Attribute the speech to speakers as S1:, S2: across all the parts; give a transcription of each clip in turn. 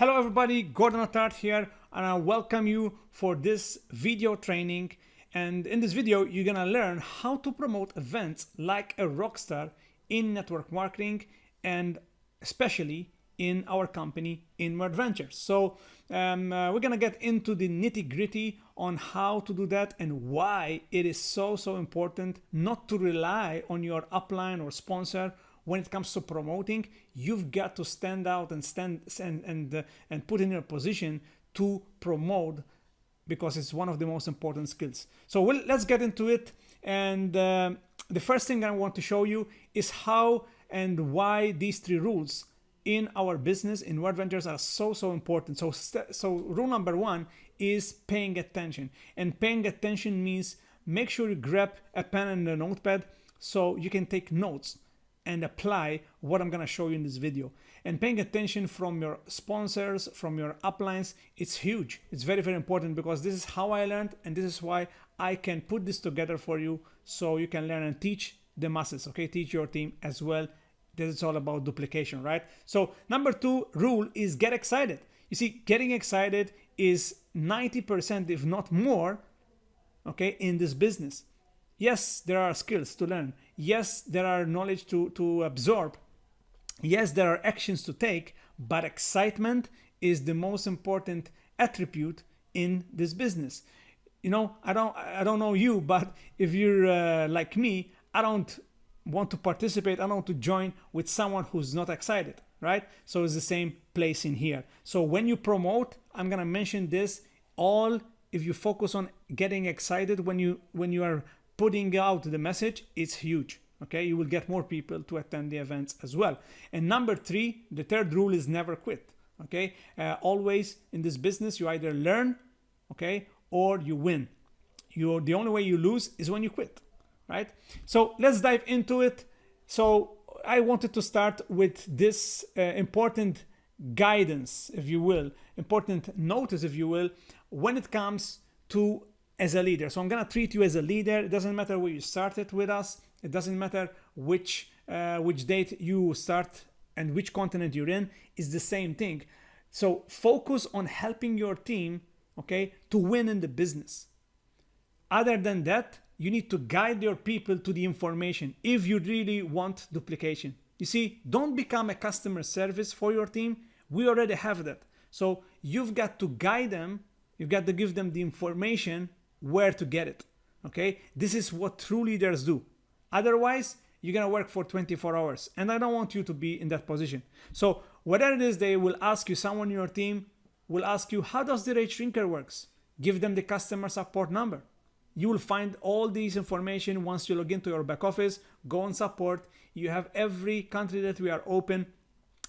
S1: Hello everybody, Gordon Attard here, and I welcome you for this video training. And in this video, you're gonna learn how to promote events like a rock star in network marketing, and especially in our company in WorldVentures. So we're gonna get into the nitty-gritty on how to do that and why it is so important not to rely on your upline or sponsor. When it comes to promoting, you've got to stand out and and put in your position to promote, because it's one of the most important skills. So let's get into it. And the first thing I want to show you is how and why these three rules in our business in WorldVentures are so important. So rule number one is paying attention, and paying attention means make sure you grab a pen and a notepad so you can take notes and apply what I'm gonna show you in this video. And paying attention from your sponsors, from your uplines, it's huge. It's very important, because this is how I learned, and this is why I can put this together for you so you can learn and teach the masses, okay? Teach your team as well. This is all about duplication, right? So number two rule is get excited. You see, getting excited is 90%, if not more, okay, in this business. Yes, there are skills to learn. Yes, there are knowledge to absorb. Yes, there are actions to take, but excitement is the most important attribute in this business. You know, I don't know you, but if you're like me, I don't want to participate. I don't want to join with someone who's not excited, right? So it's the same place in here. So when you promote, I'm gonna mention this all. If you focus on getting excited when you are putting out the message, it's huge. Okay, you will get more people to attend the events as well. And number three, the third rule is never quit. Okay, always in this business, you either learn, okay, or you win. The only way you lose is when you quit, right? So let's dive into it. So I wanted to start with this important guidance, if you will, important notice, if you will, when it comes to as a leader. So I'm gonna treat you as a leader. It doesn't matter where you started with us. It doesn't matter which date you start and which continent you're in. It's the same thing. So focus on helping your team, okay, to win in the business. Other than that, you need to guide your people to the information if you really want duplication. You see, don't become a customer service for your team. We already have that. So you've got to guide them. You've got to give them the information where to get it. Okay, this is what true leaders do. Otherwise, you're gonna work for 24 hours, and I don't want you to be in that position. So whatever it is, they will ask you, someone in your team will ask you, how does the rate shrinker works? Give them the customer support number. You will find all these information once you log into your back office. Go on support. You have every country that we are open,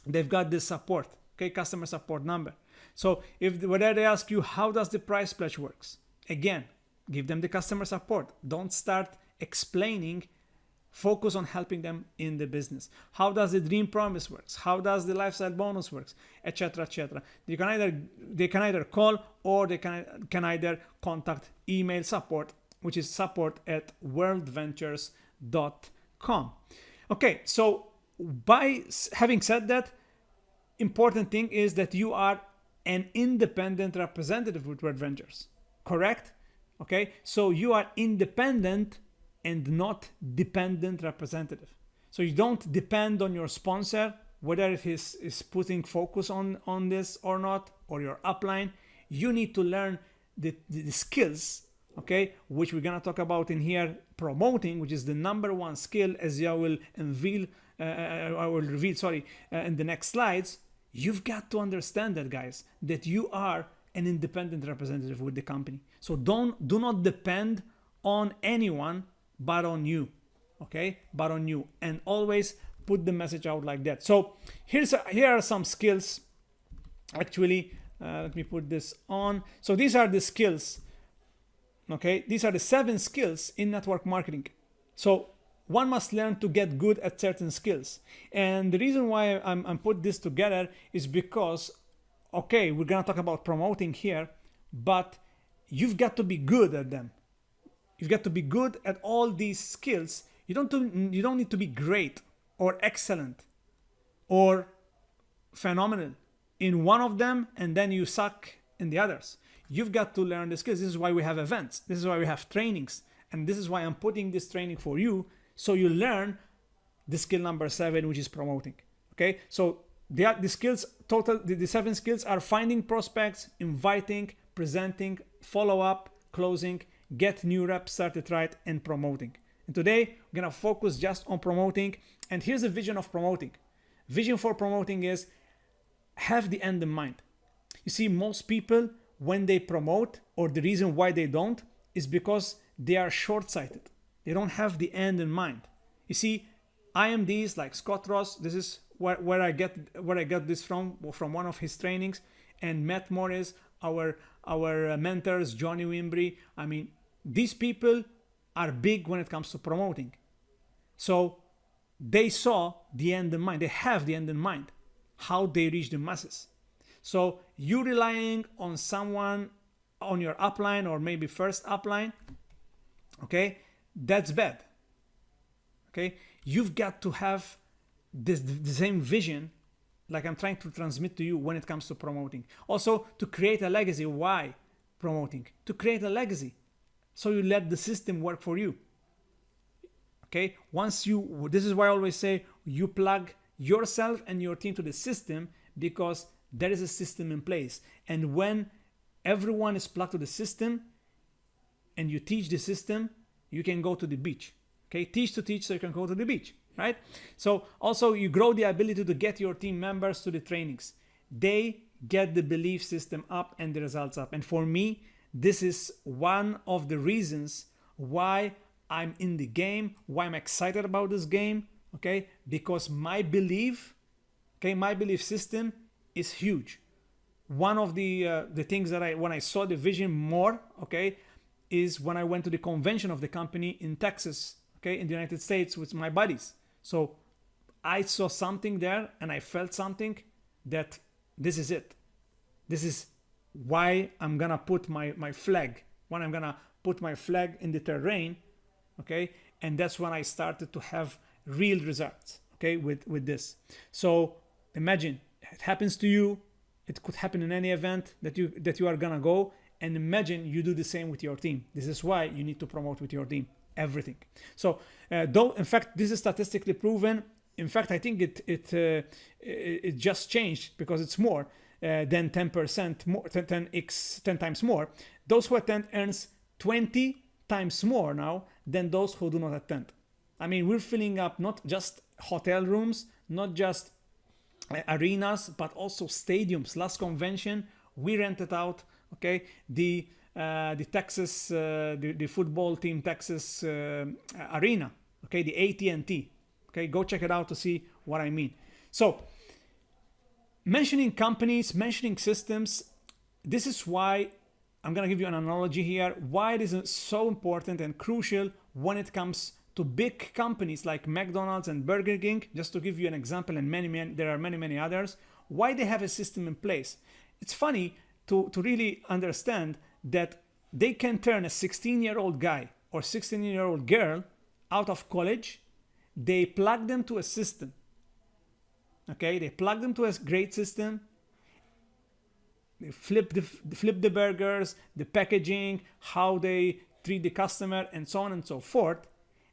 S1: they've got this support, okay, customer support number. So whether they ask you, how does the price pledge works? Again, give them the customer support. Don't start explaining. Focus on helping them in the business. How does the dream promise works? How does the lifestyle bonus works? Etc. They can either call, or they can either contact email support, which is support@worldventures.com. Okay, so by having said that, important thing is that you are an independent representative with WorldVentures. Correct? Okay, so you are independent and not dependent representative. So you don't depend on your sponsor, whether it is putting focus on this or not, or your upline. You need to learn the skills, okay, which we're gonna talk about in here, promoting, which is the number one skill, as I will reveal in the next slides. You've got to understand that, guys, that you are an independent representative with the company. So do not depend on anyone but on you, okay? But on you, and always put the message out like that. So here are some skills. Actually, let me put this on. So these are the skills, okay? These are the 7 skills in network marketing. So one must learn to get good at certain skills. And the reason why I'm put this together is because, okay, we're gonna talk about promoting here, but you've got to be good at them. You've got to be good at all these skills. You don't need to be great or excellent or phenomenal in one of them and then you suck in the others. You've got to learn the skills. This is why we have events. This is why we have trainings. And this is why I'm putting this training for you, so you learn the skill number 7, which is promoting. Okay, so the skills total, the 7 skills are finding prospects, inviting, presenting, follow up, closing, get new reps started right, and promoting. And today we're gonna focus just on promoting. And here's the vision of promoting. Vision for promoting is have the end in mind. You see, most people, when they promote, or the reason why they don't, is because they are short-sighted. They don't have the end in mind. You see, IMDs like Scott Ross, this is where I get this from one of his trainings, and Matt Morris, our mentors, Johnny Wimbry. I mean, these people are big when it comes to promoting. So they saw the end in mind. They have the end in mind, how they reach the masses. So you relying on someone on your upline, or maybe first upline, okay, that's bad. Okay, you've got to have the same vision like I'm trying to transmit to you when it comes to promoting. Also, to create a legacy. Why promoting? To create a legacy, so you let the system work for you. Okay, this is why I always say you plug yourself and your team to the system, because there is a system in place. And when everyone is plugged to the system and you teach the system, you can go to the beach. Okay, teach to teach, so you can go to the beach, right? So also you grow the ability to get your team members to the trainings. They get the belief system up and the results up. And for me, this is one of the reasons why I'm in the game, why I'm excited about this game, okay? Because my belief, okay, my belief system is huge. One of the things that when I saw the vision more, okay, is when I went to the convention of the company in Texas, okay, in the United States with my buddies. So I saw something there and I felt something that this is it. This is why I'm gonna put my flag, when I'm gonna put my flag in the terrain, okay? And that's when I started to have real results, okay, with this. So imagine it happens to you. It could happen in any event that you are gonna go, and imagine you do the same with your team. This is why you need to promote with your team everything. So though in fact this is statistically proven, in fact I think it just changed, because it's more than 10% more, 10 times more. Those who attend earns 20 times more now than those who do not attend. I mean, we're filling up not just hotel rooms, not just arenas, but also stadiums. Last convention we rented out, okay, the Texas, the football team Texas arena, okay, the AT&T, okay, go check it out to see what I mean. So mentioning companies, mentioning systems, this is why I'm gonna give you an analogy here, why it is so important and crucial when it comes to big companies like McDonald's and Burger King, just to give you an example, and there are many others, why they have a system in place. It's funny to really understand that they can turn a 16-year-old guy or 16-year-old girl out of college. They plug them to a system. Okay, they plug them to a great system. They flip the burgers, the packaging, how they treat the customer, and so on and so forth.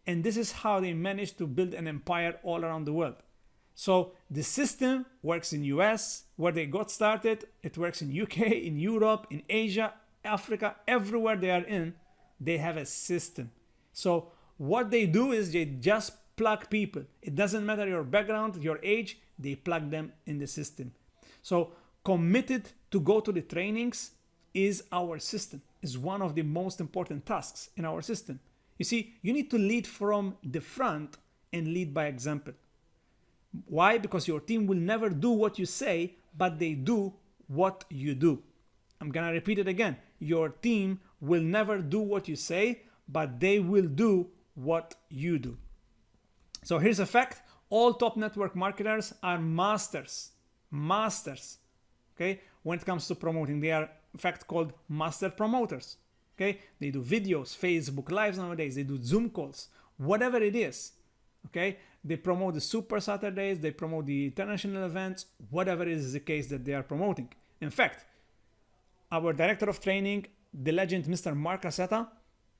S1: And this is how they manage to build an empire all around the world. So the system works in US, where they got started. It works in UK, in Europe, in Asia, Africa, everywhere they are in, they have a system. So what they do is they just plug people. It doesn't matter your background, your age, they plug them in the system. So committed to go to the trainings is our system, is one of the most important tasks in our system. You see, you need to lead from the front and lead by example. Why? Because your team will never do what you say, but they do what you do. I'm gonna repeat it again. Your team will never do what you say, but they will do what you do. So here's a fact. All top network marketers are masters. Okay? When it comes to promoting, they are in fact called master promoters. Okay? They do videos, Facebook Lives nowadays. They do Zoom calls, whatever it is. Okay? They promote the Super Saturdays, they promote the international events, whatever is the case that they are promoting. In fact, our director of training, the legend Mr. Mark Cassetta,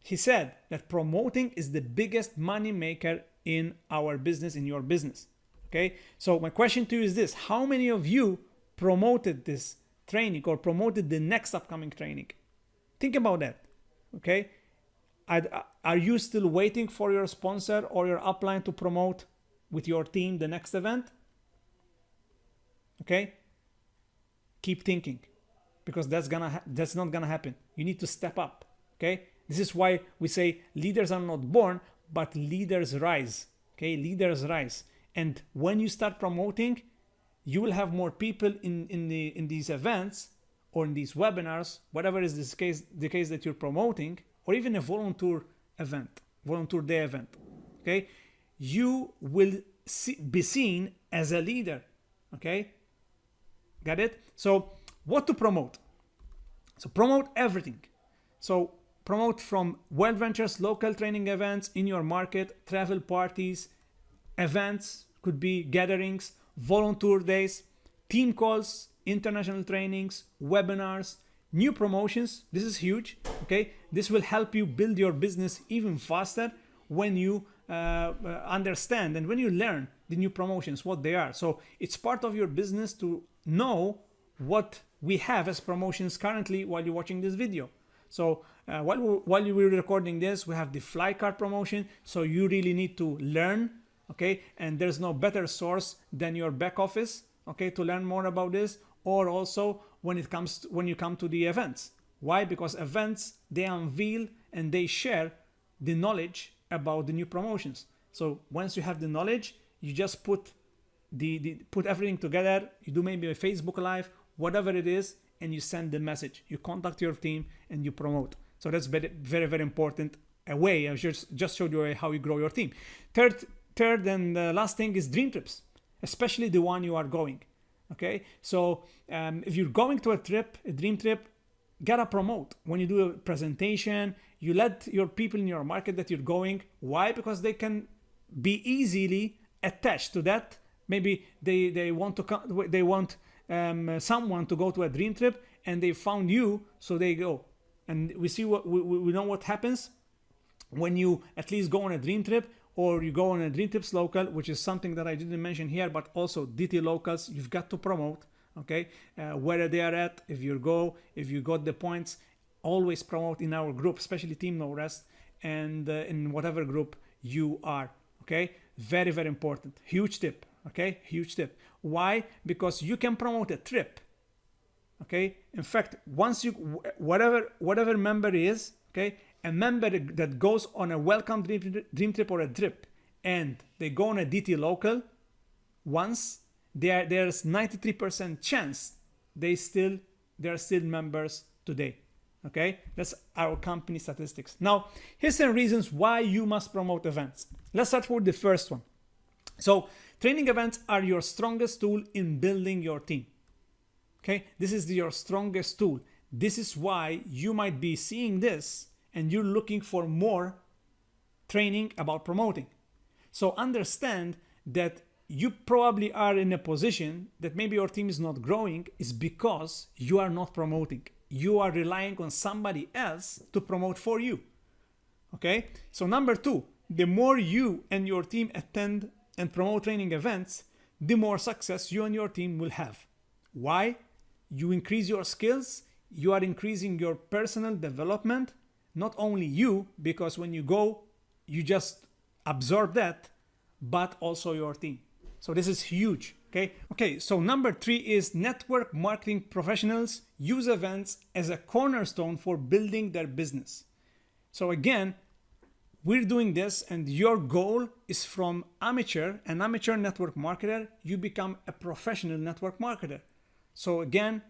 S1: he said that promoting is the biggest money maker in our business, in your business. Okay, so my question to you is this: how many of you promoted this training or promoted the next upcoming training? Think about that. Okay, are you still waiting for your sponsor or your upline to promote with your team the next event? Okay, keep thinking, because that's not gonna happen. You need to step up. Okay, this is why we say leaders are not born, but leaders rise. Okay, leaders rise. And when you start promoting, you will have more people in these events or in these webinars, whatever is the case that you're promoting, or even a volunteer day event. Okay, you will be seen as a leader. Okay, got it? So what to promote? So promote everything. So promote from WorldVentures local training events in your market, travel parties, events, could be gatherings, volunteer days, team calls, international trainings, webinars, new promotions. This is huge. Okay, this will help you build your business even faster when you understand and when you learn the new promotions, what they are. So it's part of your business to know what we have as promotions currently while you're watching this video. So while you were recording this, we have the fly card promotion. So you really need to learn. Okay, and there's no better source than your back office, okay, to learn more about this, or also when you come to the events. Why? Because events, they unveil and they share the knowledge about the new promotions. So once you have the knowledge, you just put put everything together. You do maybe a Facebook Live, whatever it is, and you send the message. You contact your team and you promote. So that's very, very, very important. A way I just showed you how you grow your team. Third and the last thing is dream trips, especially the one you are going. Okay, so if you're going to a dream trip, gotta promote. When you do a presentation, you let your people in your market that you're going. Why? Because they can be easily attached to that. Maybe they want to come, they want someone to go to a dream trip, and they found you, so they go. And we see we know what happens when you at least go on a dream trip, or you go on a dream trips local, which is something that I didn't mention here, but also DT locals, you've got to promote. Okay, where they are at, if you got the points, always promote in our group, especially TeamNoRest, and in whatever group you are. Okay, very, very important. Huge tip. Okay, huge tip. Why? Because you can promote a trip. Okay, in fact, once you whatever member is, okay, a member that goes on a welcome dream trip or a trip, and they go on a DT local, once there's 93% chance they're still members today. Okay, that's our company statistics. Now, here's some reasons why you must promote events. Let's start with the first one. So, training events are your strongest tool in building your team. Okay, this is your strongest tool. This is why you might be seeing this and you're looking for more training about promoting. So understand that you probably are in a position that maybe your team is not growing is because you are not promoting. You are relying on somebody else to promote for you. Okay, so number two, the more you and your team attend and promote training events, the more success you and your team will have. Why? You increase your skills, you are increasing your personal development, not only you, because when you go, you just absorb that, but also your team. So this is huge. Okay, so number three is network marketing professionals use events as a cornerstone for building their business. So again, we're doing this, and your goal is from an amateur network marketer, you become a professional network marketer. So again,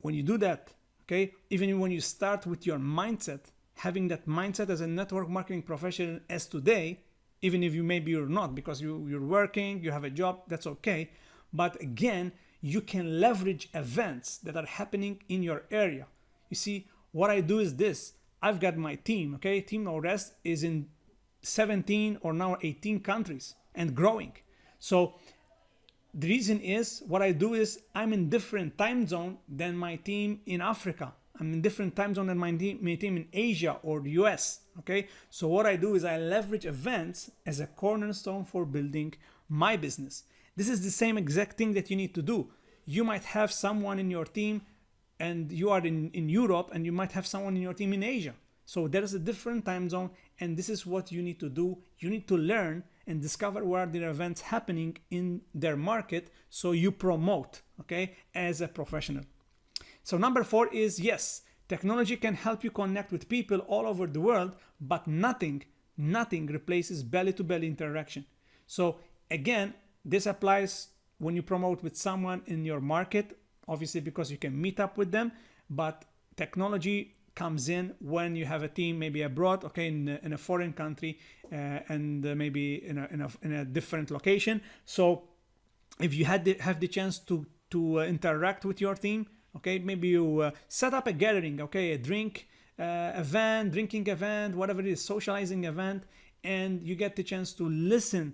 S1: when you do that, okay, even when you start with your mindset, having that mindset as a network marketing professional as today, even if you're not, because you're working, you have a job, that's okay. But again, you can leverage events that are happening in your area. You see, what I do is this. I've got my team, okay? TeamNoRest is in 17 or now 18 countries. and growing. So the reason is, what I do is I'm in different time zone than my team in Africa. I'm in different time zone than my team in Asia or the US. Okay, so what I do is I leverage events as a cornerstone for building my business. This is the same exact thing that you need to do. You might have someone in your team and you are in Europe, and you might have someone in your team in Asia. So there is a different time zone, and this is what you need to do. You need to learn and discover where there are events happening in their market, so you promote, okay, as a professional. So number 4 is, yes, technology can help you connect with people all over the world, but nothing replaces belly-to-belly interaction. So again, this applies when you promote with someone in your market, obviously because you can meet up with them, but technology comes in when you have a team maybe abroad, okay, in a foreign country, and maybe in a different location. So if you have the chance to interact with your team, okay, maybe you set up a gathering, okay, a drinking event, whatever it is, socializing event, and you get the chance to listen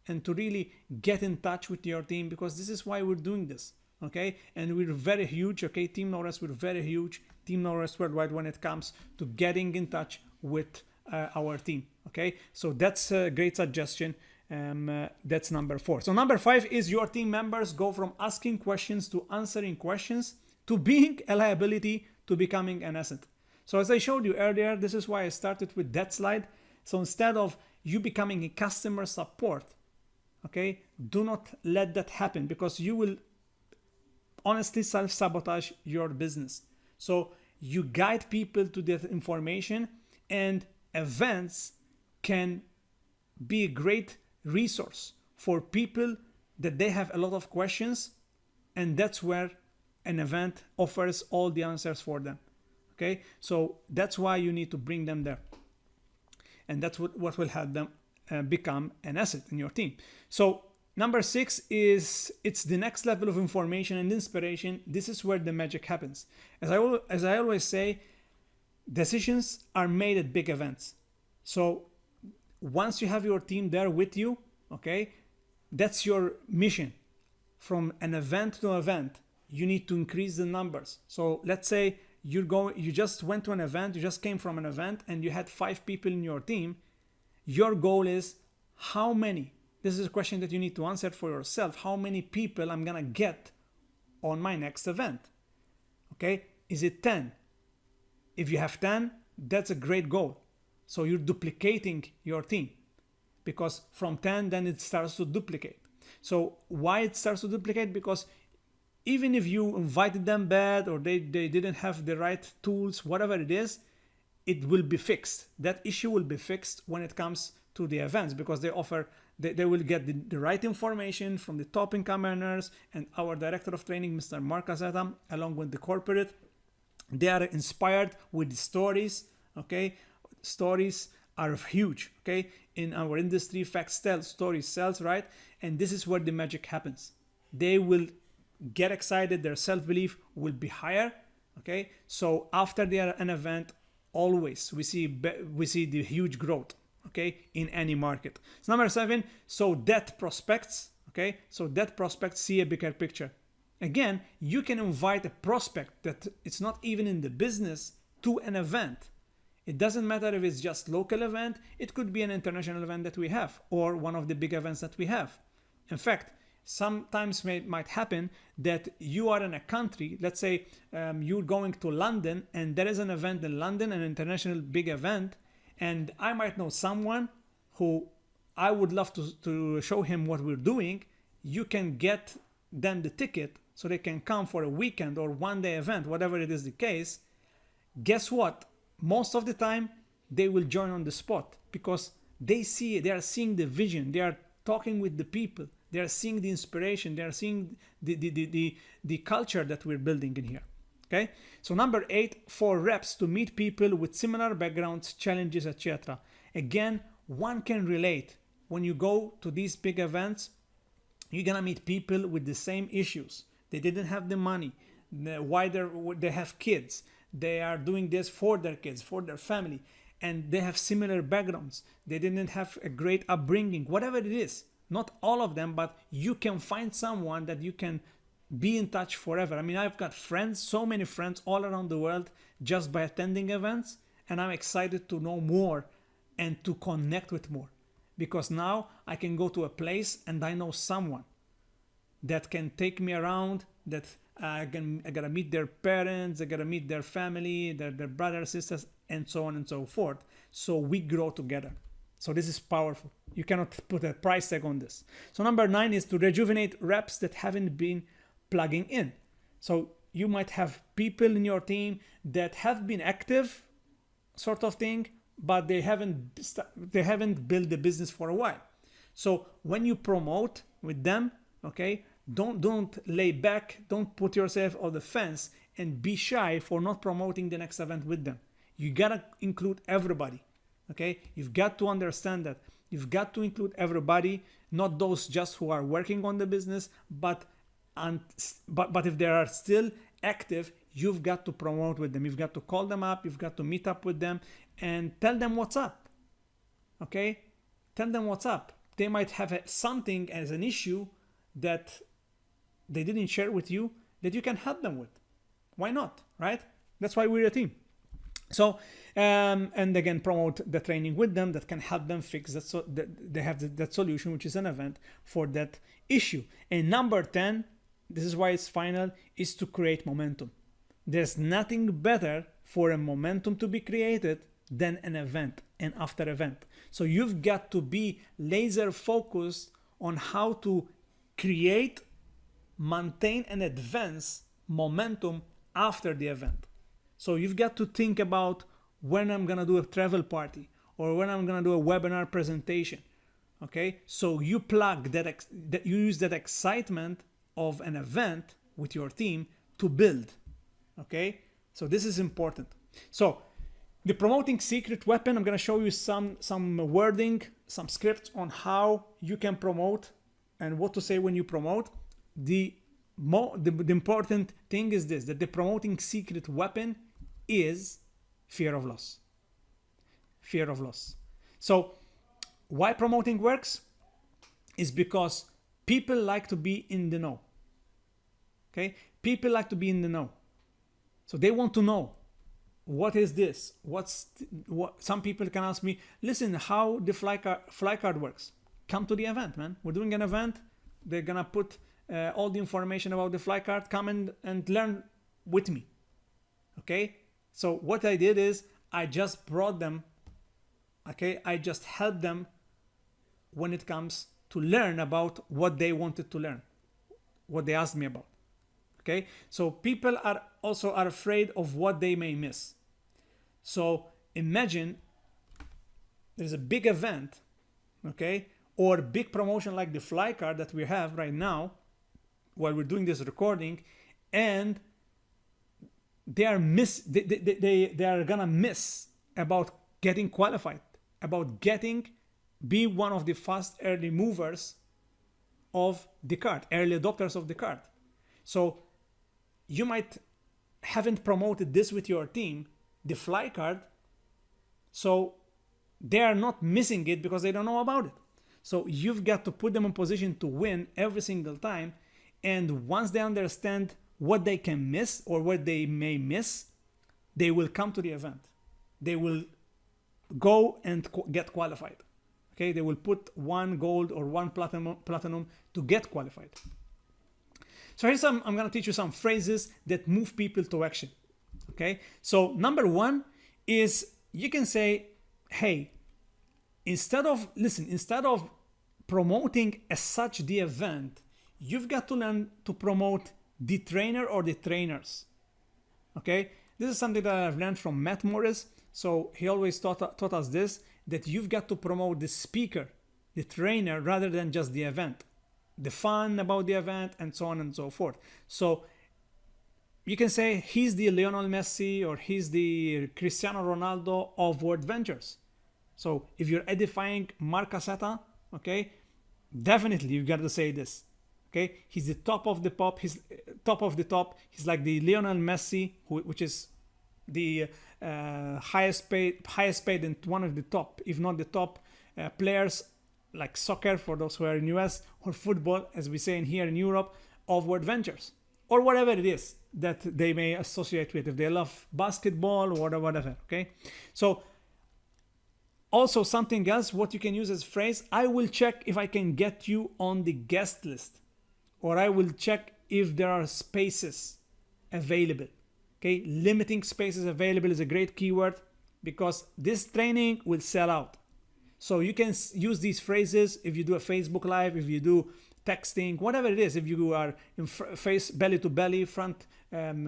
S1: and to really get in touch with your team, because this is why we're doing this, okay? And we're very huge, okay? TeamNoRest, we're very huge. TeamNoRest Worldwide when it comes to getting in touch with our team, okay? So that's a great suggestion. That's number 4. So number 5 is your team members go from asking questions to answering questions to being a liability to becoming an asset. So as I showed you earlier, this is why I started with that slide. So instead of you becoming a customer support, okay, do not let that happen, because you will honestly self-sabotage your business. So you guide people to that information, and events can be a great resource for people that they have a lot of questions, and that's where an event offers all the answers for them. Okay, so that's why you need to bring them there, and that's what will help them become an asset in your team. So number 6 is, it's the next level of information and inspiration. This is where the magic happens. As I always say, decisions are made at big events. So once you have your team there with you, okay, that's your mission. From an event to event, you need to increase the numbers. So let's say you just went to an event, you just came from an event, and you had 5 people in your team. Your goal is how many? This is a question that you need to answer for yourself. How many people I'm gonna get on my next event? Okay, is it 10? If you have 10, that's a great goal. So you're duplicating your team, because from 10, then it starts to duplicate. So why it starts to duplicate? Because even if you invited them bad, or they didn't have the right tools, whatever it is, it will be fixed. That issue will be fixed when it comes to the events, because they will get the right information from the top income earners and our director of training, Mr. Mark Azeta, along with the corporate. They are inspired with the stories, okay? Stories are huge, okay? In our industry, facts tell, stories sells, right? And this is where the magic happens. They will get excited, their self-belief will be higher, okay? So after they are an event, always we see the huge growth, okay, in any market. So number 7, so that prospects, okay, so that prospects see a bigger picture. Again, you can invite a prospect that it's not even in the business to an event. It doesn't matter if it's just local event, it could be an international event that we have, or one of the big events that we have. In fact, sometimes might happen that you are in a country, let's say you're going to London, and there is an event in London, an international big event, and I might know someone who I would love to show him what we're doing. You can get them the ticket so they can come for a weekend or one-day event, whatever it is the case. Guess what? Most of the time they will join on the spot, because they are seeing the vision, they are talking with the people, they are seeing the inspiration, they are seeing the culture that we're building in here. Okay, so number 8, for reps to meet people with similar backgrounds, challenges, etc. Again, one can relate. When you go to these big events, you're gonna meet people with the same issues. They didn't have the money. Why they have kids. They are doing this for their kids, for their family, and they have similar backgrounds. They didn't have a great upbringing, whatever it is. not all of them, but you can find someone that you can be in touch forever. I mean, I've got friends, so many friends all around the world just by attending events, and I'm excited to know more and to connect with more, because now I can go to a place and I know someone that can take me around, that I gotta meet their parents, I gotta meet their family, their brothers, sisters, and so on and so forth. So we grow together. So this is powerful. You cannot put a price tag on this. So number 9 is to rejuvenate reps that haven't been plugging in. So you might have people in your team that have been active, sort of thing, but they haven't built the business for a while. So when you promote with them, okay, don't lay back, don't put yourself on the fence and be shy for not promoting the next event with them. You gotta include everybody, okay? You've got to understand that. You've got to include everybody, not those just who are working on the business, but if they are still active, you've got to promote with them. You've got to call them up, you've got to meet up with them and tell them what's up, okay? Tell them what's up. They might have something as an issue that they didn't share with you that you can help them with. Why not, right? That's why we're a team. So, and again, promote the training with them that can help them fix that, so that they have that solution, which is an event for that issue. And number 10, this is why it's final, is to create momentum. There's nothing better for a momentum to be created than an event, an after event. So you've got to be laser focused on how to create, maintain, and advance momentum after the event. So you've got to think about when I'm gonna do a travel party or when I'm gonna do a webinar presentation, okay? So you plug that you use that excitement of an event with your team to build, okay? So this is important. So the promoting secret weapon, I'm gonna show you some wording, some scripts on how you can promote and what to say when you promote. The important thing is this, that the promoting secret weapon is fear of loss. Fear of loss. So why promoting works is because people like to be in the know. Okay? People like to be in the know. So they want to know, what is this? What some people can ask me, listen, how the fly card works. Come to the event, man. We're doing an event. They're gonna put all the information about the fly card. Come and learn with me. Okay? So what I did is I just brought them, okay? I just helped them when it comes to learn about what they wanted to learn, what they asked me about, okay? So people are afraid of what they may miss. So imagine there's a big event, okay? Or a big promotion like the fly card that we have right now while we're doing this recording, and they are gonna miss about getting qualified, about be one of the fast early movers of the card, early adopters of the card. So you might haven't promoted this with your team, the fly card, so they are not missing it because they don't know about it. So you've got to put them in position to win every single time, and once they understand what they can miss or what they may miss, they will come to the event. They will go and get qualified. Okay, they will put 1 gold or 1 platinum to get qualified. So here's I'm gonna teach you some phrases that move people to action. Okay, so number 1 is you can say, hey, instead of promoting as such the event, you've got to learn to promote the trainer or the trainers. Okay, this is something that I've learned from Matt Morris. So he always taught us this, that you've got to promote the speaker, the trainer, rather than just the event, the fun about the event, and so on and so forth. So you can say he's the Lionel Messi or he's the Cristiano Ronaldo of WorldVentures. So if you're edifying Mark Cassetta, okay, definitely you've got to say this. Okay, he's the top of the pop. He's top of the top. He's like the Lionel Messi, which is the highest paid and one of the top, if not the top, players like soccer for those who are in US, or football, as we say in here in Europe, of WorldVentures, or whatever it is that they may associate with, if they love basketball or whatever, okay? So also something else, what you can use as phrase, I will check if I can get you on the guest list, or I will check if there are spaces available, okay? Limiting spaces available is a great keyword because this training will sell out. So you can use these phrases if you do a Facebook Live, if you do texting, whatever it is, if you are in belly to belly, front,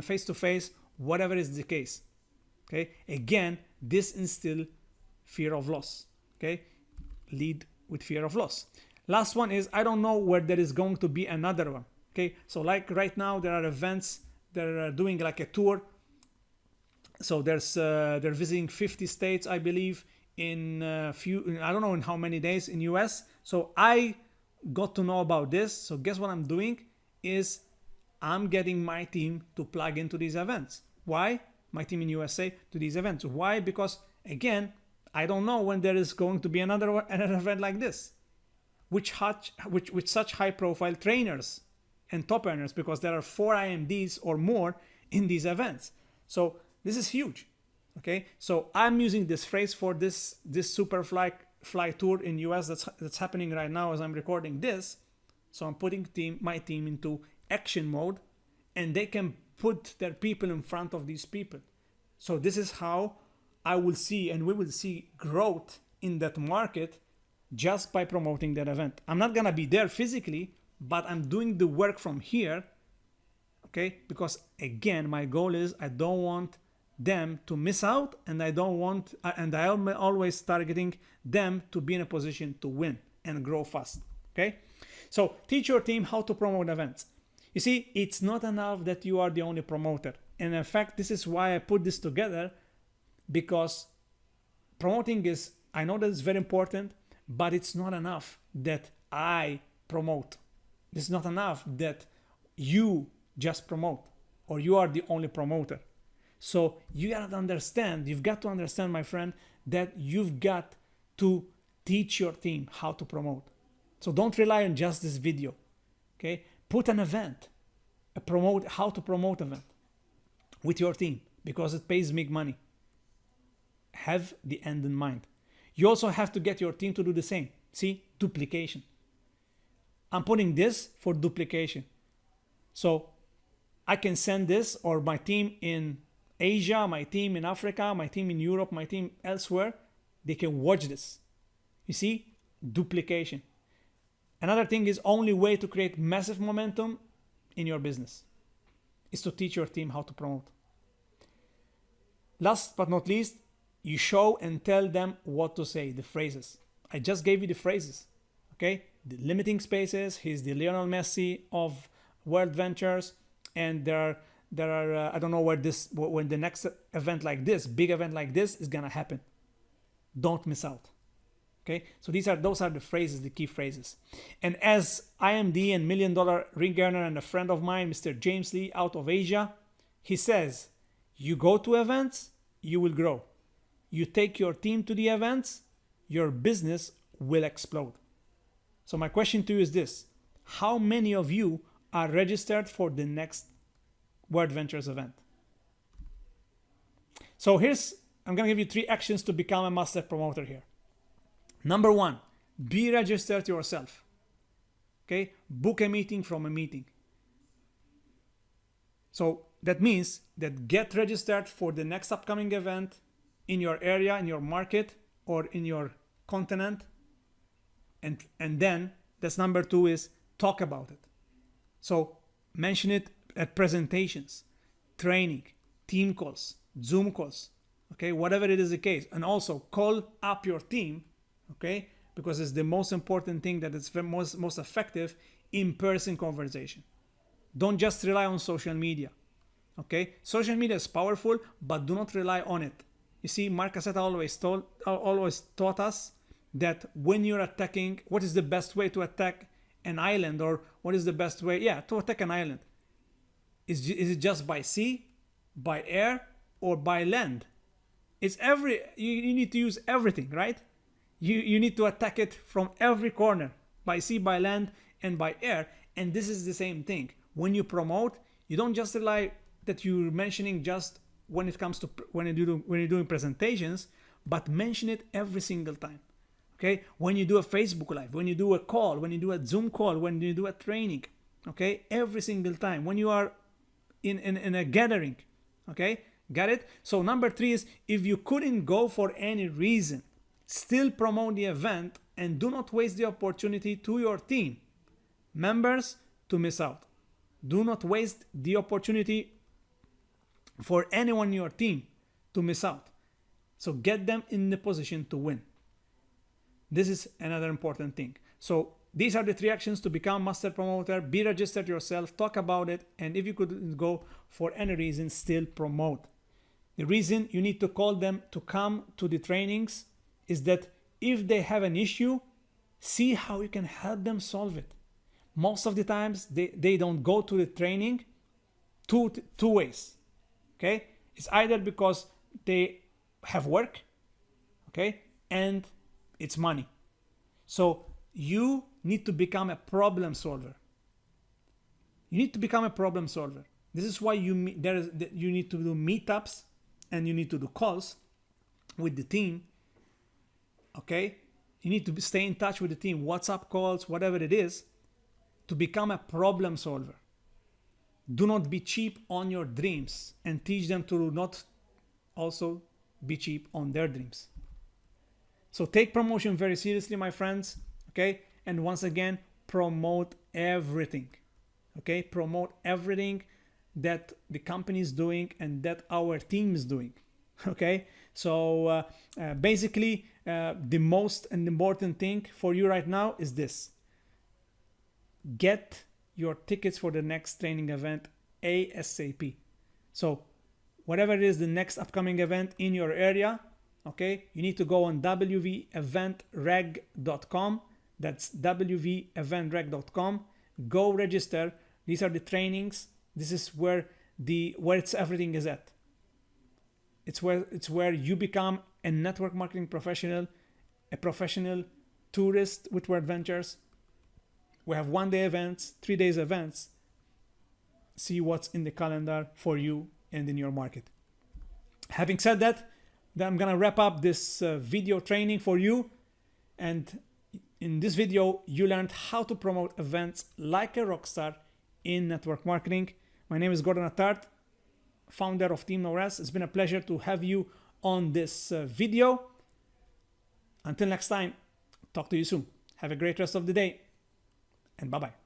S1: face to face, whatever is the case. Okay. Again, this instills fear of loss. Okay. Lead with fear of loss. Last one is, I don't know where there is going to be another one. Okay. So like right now, there are events that are doing like a tour. So they're visiting 50 states, I believe, in I don't know in how many days in US. So I got to know about this. So guess what I'm doing is I'm getting my team to plug into these events. Why? My team in USA to these events. Why? Because again, I don't know when there is going to be another event like this, with such high profile trainers and top earners, because there are 4 IMDs or more in these events. So this is huge. Okay, so I'm using this phrase for this super fly tour in US that's happening right now as I'm recording this. So I'm putting my team into action mode, and they can put their people in front of these people. So this is how I will see, and we will see growth in that market just by promoting that event. I'm not gonna be there physically, but I'm doing the work from here. Okay, because again, my goal is I don't want them to miss out, and I don't want, and I am always targeting them to be in a position to win and grow fast. Okay, so teach your team how to promote events. You see, it's not enough that you are the only promoter, and in fact, this is why I put this together, because promoting is, I know that it's very important, but it's not enough that I promote. It's not enough that you just promote, or you are the only promoter. So you gotta understand, you've got to understand, my friend, that you've got to teach your team how to promote. So don't rely on just this video, okay? Put an event, how to promote event with your team, because it pays big money. Have the end in mind. You also have to get your team to do the same. See, duplication. I'm putting this for duplication. So I can send this, or my team in Asia, my team in Africa, my team in Europe, my team elsewhere, they can watch this. You see, duplication. Another thing is, only way to create massive momentum in your business is to teach your team how to promote. Last but not least, you show and tell them what to say, the phrases. I just gave you the phrases, okay? The limiting spaces, he's the Lionel Messi of WorldVentures, and there are I don't know when the next event like this, big event like this, is gonna happen. Don't miss out. Okay, so those are the phrases, the key phrases. And as IMD and $1 million ring earner and a friend of mine, Mr. James Lee out of Asia, he says, you go to events, you will grow. You take your team to the events, your business will explode. So my question to you is this: how many of you are registered for the next WorldVentures event? So I'm gonna give you 3 actions to become a master promoter here. Number 1, be registered yourself. Okay, book a meeting from a meeting. So that means that get registered for the next upcoming event in your area, in your market, or in your continent. And then that's number 2 is talk about it. So mention it at presentations, training, team calls, Zoom calls, okay, whatever it is the case. And also call up your team, okay, because it's the most important thing, that it's the most effective in-person conversation. Don't just rely on social media, okay? Social media is powerful, but do not rely on it. You see, Mark Cassetta always taught us that when you're attacking, what is the best way to attack an island, or what is the best way, to attack an island? Is it just by sea, by air, or by land? You need to use everything, right? You need to attack it from every corner, by sea, by land, and by air. And this is the same thing. When you promote, you don't just rely that you're mentioning just when it comes to when you're doing presentations, but mention it every single time. Okay, when you do a Facebook Live, when you do a call, when you do a Zoom call, when you do a training, okay, every single time, when you are in a gathering, okay, got it? So number 3 is, if you couldn't go for any reason, still promote the event and do not waste the opportunity to your team members to miss out. Do not waste the opportunity for anyone in your team to miss out. So get them in the position to win. This is another important thing. So these are the 3 actions to become master promoter. Be registered yourself, talk about it, and if you couldn't go for any reason, still promote. The reason you need to call them to come to the trainings is that if they have an issue, see how you can help them solve it. Most of the times they don't go to the training two ways. Okay, it's either because they have work, okay, and it's money. So you need to become a problem solver. You need to become a problem solver. This is why you need to do meetups and you need to do calls with the team. Okay, you need to stay in touch with the team, WhatsApp calls, whatever it is, to become a problem solver. Do not be cheap on your dreams, and teach them to not also be cheap on their dreams. So take promotion very seriously, my friends, okay? And once again, promote everything, okay? Promote everything that the company is doing and that our team is doing, okay? So basically, the most important thing for you right now is this. Get your tickets for the next training event ASAP. So whatever it is, the next upcoming event in your area, okay, you need to go on wveventreg.com. That's wveventreg.com. Go register. These are the trainings. This is where everything is at. It's where you become a network marketing professional, a professional tourist with WorldVentures. We have 1-day events, 3 days events. See what's in the calendar for you and in your market. Having said that, then I'm gonna wrap up this video training for you. And in this video, you learned how to promote events like a rock star in network marketing. My name is Gordon Attard, founder of TeamNoRest. It's been a pleasure to have you on this video. Until next time, talk to you soon. Have a great rest of the day, and bye-bye.